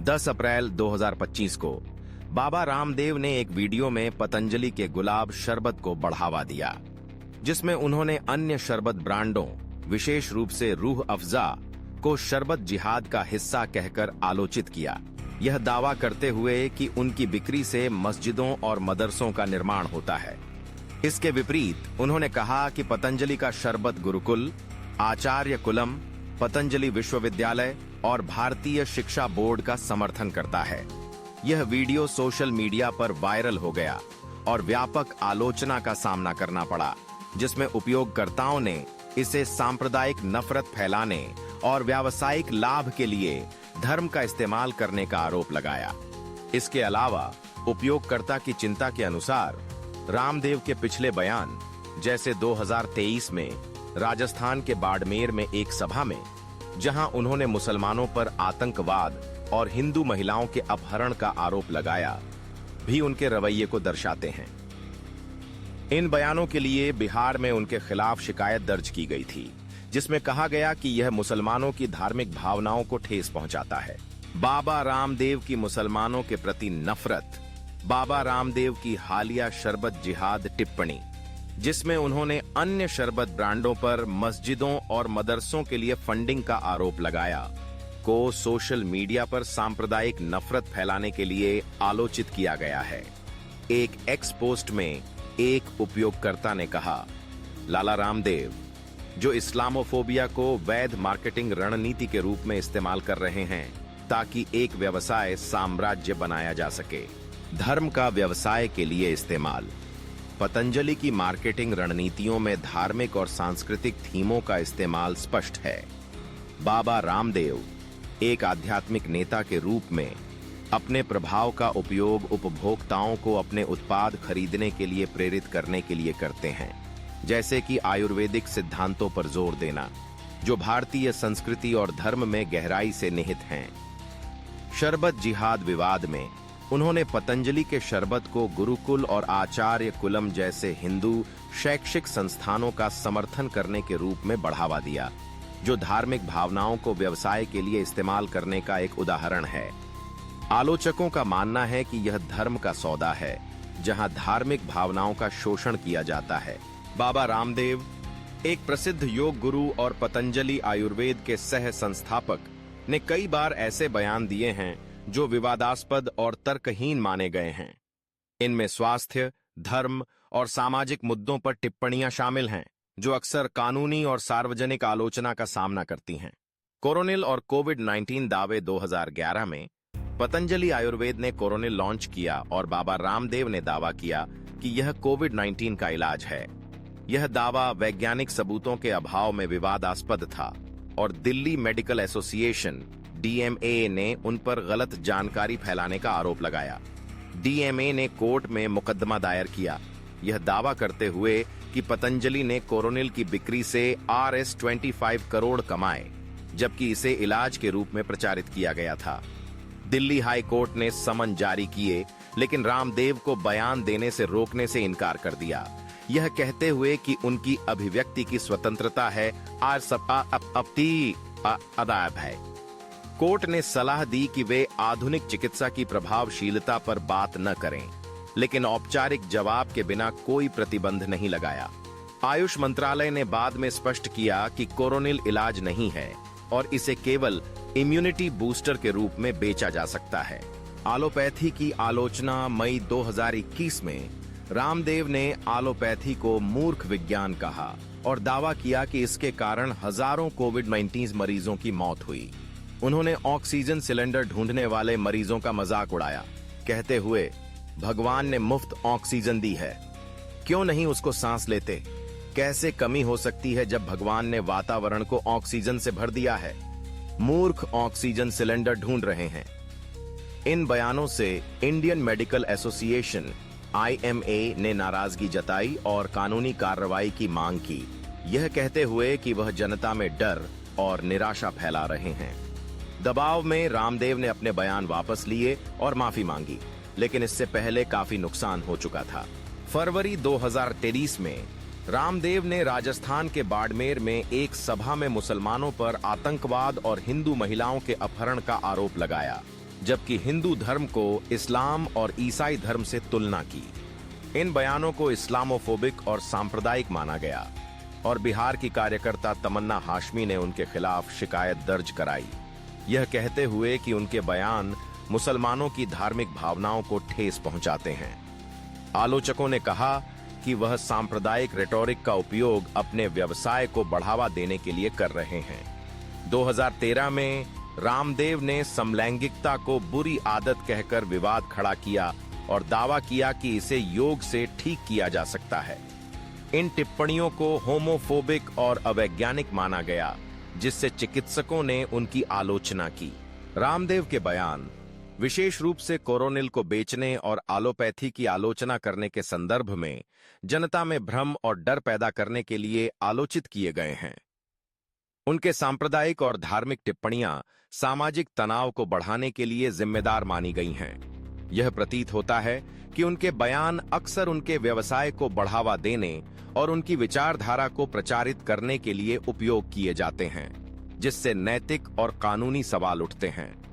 10 अप्रैल 2025 को बाबा रामदेव ने एक वीडियो में पतंजलि के गुलाब शरबत को बढ़ावा दिया, जिसमें उन्होंने अन्य शरबत ब्रांडों, विशेष रूप से रूह अफ़ज़ा को शरबत जिहाद का हिस्सा कहकर आलोचित किया, यह दावा करते हुए कि उनकी बिक्री से मस्जिदों और मदरसों का निर्माण होता है। इसके विपरीत उन्होंने कहा कि पतंजलि का शरबत गुरुकुल, आचार्य कुलम, पतंजलि विश्वविद्यालय और भारतीय शिक्षा बोर्ड का समर्थन करता है। यह वीडियो सोशल मीडिया पर वायरल हो गया और व्यापक आलोचना का सामना करना पड़ा, जिसमें उपयोगकर्ताओं ने इसे सांप्रदायिक नफरत फैलाने और व्यावसायिक लाभ के लिए धर्म का इस्तेमाल करने का आरोप लगाया। इसके अलावा उपयोगकर्ता की चिंता के अनुसार रामदेव के पिछले बयान, जैसे 2023 में राजस्थान के बाड़मेर में एक सभा में, जहां उन्होंने मुसलमानों पर आतंकवाद और हिंदू महिलाओं के अपहरण का आरोप लगाया, भी उनके रवैये को दर्शाते हैं। इन बयानों के लिए बिहार में उनके खिलाफ शिकायत दर्ज की गई थी, जिसमें कहा गया कि यह मुसलमानों की धार्मिक भावनाओं को ठेस पहुंचाता है। बाबा रामदेव की मुसलमानों के प्रति नफरत। बाबा रामदेव की हालिया शरबत जिहाद टिप्पणी, जिसमें उन्होंने अन्य शरबत ब्रांडों पर मस्जिदों और मदरसों के लिए फंडिंग का आरोप लगाया, को सोशल मीडिया पर सांप्रदायिक नफरत फैलाने के लिए आलोचित किया गया है। एक एक्स पोस्ट में एक उपयोगकर्ता ने कहा, लाला रामदेव, जो इस्लामोफोबिया को वैध मार्केटिंग रणनीति के रूप में इस्तेमाल कर रहे हैं ताकि एक व्यवसाय साम्राज्य बनाया जा सके। धर्म का व्यवसाय के लिए इस्तेमाल। पतंजलि की मार्केटिंग रणनीतियों में धार्मिक और सांस्कृतिक थीमों का इस्तेमाल स्पष्ट है। बाबा रामदेव एक आध्यात्मिक नेता के रूप में अपने प्रभाव का उपयोग उपभोक्ताओं को अपने उत्पाद खरीदने के लिए प्रेरित करने के लिए करते हैं, जैसे कि आयुर्वेदिक सिद्धांतों पर जोर देना, जो भारतीय संस्कृति और धर्म में गहराई से निहित हैं। शरबत जिहाद विवाद में उन्होंने पतंजलि के शरबत को गुरुकुल और आचार्य कुलम जैसे हिंदू शैक्षिक संस्थानों का समर्थन करने के रूप में बढ़ावा दिया, जो धार्मिक भावनाओं को व्यवसाय के लिए इस्तेमाल करने का एक उदाहरण है। आलोचकों का मानना है कि यह धर्म का सौदा है, जहां धार्मिक भावनाओं का शोषण किया जाता है। बाबा रामदेव, एक प्रसिद्ध योग गुरु और पतंजलि आयुर्वेद के सह संस्थापक, ने कई बार ऐसे बयान दिए हैं जो विवादास्पद और तर्कहीन माने गए हैं। इनमें स्वास्थ्य, धर्म और सामाजिक मुद्दों पर टिप्पणियां शामिल हैं, जो अक्सर कानूनी और सार्वजनिक आलोचना का सामना करती हैं। कोरोनिल और कोविड-19 दावे। 2011 में पतंजलि आयुर्वेद ने कोरोनिल लॉन्च किया और बाबा रामदेव ने दावा किया कि यह कोविड-19 का इलाज है। यह दावा वैज्ञानिक सबूतों के अभाव में विवादास्पद था और दिल्ली मेडिकल एसोसिएशन DMA ने उन पर गलत जानकारी फैलाने का आरोप लगाया। DMA ने कोर्ट में मुकदमा दायर किया, यह दावा करते हुए कि पतंजलि ने कोरोनिल की बिक्री से Rs 25 करोड़ कमाए, जबकि इसे इलाज के रूप में प्रचारित किया गया था। दिल्ली हाई कोर्ट ने समन जारी किए, लेकिन रामदेव को बयान देने से रोकने से इनकार कर दिया, यह कहते हुए कि उनकी अभिव्यक्ति की स्वतंत्रता है अदायब है। कोर्ट ने सलाह दी कि वे आधुनिक चिकित्सा की प्रभावशीलता पर बात न करें, लेकिन औपचारिक जवाब के बिना कोई प्रतिबंध नहीं लगाया। आयुष मंत्रालय ने बाद में स्पष्ट किया कि कोरोनिल इलाज नहीं है और इसे केवल इम्यूनिटी बूस्टर के रूप में बेचा जा सकता है। एलोपैथी की आलोचना। मई 2021 में रामदेव ने एलोपैथी को मूर्ख विज्ञान कहा और दावा किया कि इसके कारण हजारों कोविड-19 मरीजों की मौत हुई। उन्होंने ऑक्सीजन सिलेंडर ढूंढने वाले मरीजों का मजाक उड़ाया, कहते हुए, भगवान ने मुफ्त ऑक्सीजन दी है, क्यों नहीं उसको सांस लेते? कैसे कमी हो सकती है जब भगवान ने वातावरण को ऑक्सीजन से भर दिया है? मूर्ख ऑक्सीजन सिलेंडर ढूंढ रहे हैं। इन बयानों से इंडियन मेडिकल एसोसिएशन IMA ने नाराजगी जताई और कानूनी कार्रवाई की मांग की, यह कहते हुए कि वह जनता में डर और निराशा फैला रहे हैं। दबाव में रामदेव ने अपने बयान वापस लिए और माफी मांगी, लेकिन इससे पहले काफी नुकसान हो चुका था। फरवरी 2023 में रामदेव ने राजस्थान के बाड़मेर में एक सभा में मुसलमानों पर आतंकवाद और हिंदू महिलाओं के अपहरण का आरोप लगाया। जबकि हिंदू धर्म को इस्लाम और ईसाई धर्म से तुलना की। इन बयानों को इस्लामोफोबिक और सांप्रदायिक माना गया और बिहार की कार्यकर्ता तमन्ना हाशमी ने उनके खिलाफ शिकायत दर्ज कराई, यह कहते हुए कि उनके बयान मुसलमानों की धार्मिक भावनाओं को ठेस पहुंचाते हैं। आलोचकों ने कहा कि वह सांप्रदायिक रेटोरिक का उपयोग अपने व्यवसाय को बढ़ावा देने के लिए कर रहे हैं। 2013 में रामदेव ने समलैंगिकता को बुरी आदत कहकर विवाद खड़ा किया और दावा किया कि इसे योग से ठीक किया जा सकता है। इन टिप्पणियों को होमोफोबिक और अवैज्ञानिक माना गया, जिससे चिकित्सकों ने उनकी आलोचना की। रामदेव के बयान विशेष रूप से कोरोनिल को बेचने और एलोपैथी की आलोचना करने के संदर्भ में जनता में भ्रम और डर पैदा करने के लिए आलोचित किए गए हैं। उनके सांप्रदायिक और धार्मिक टिप्पणियां सामाजिक तनाव को बढ़ाने के लिए जिम्मेदार मानी गई हैं। यह प्रतीत होता है कि उनके बयान अक्सर उनके व्यवसाय को बढ़ावा देने और उनकी विचारधारा को प्रचारित करने के लिए उपयोग किए जाते हैं, जिससे नैतिक और कानूनी सवाल उठते हैं।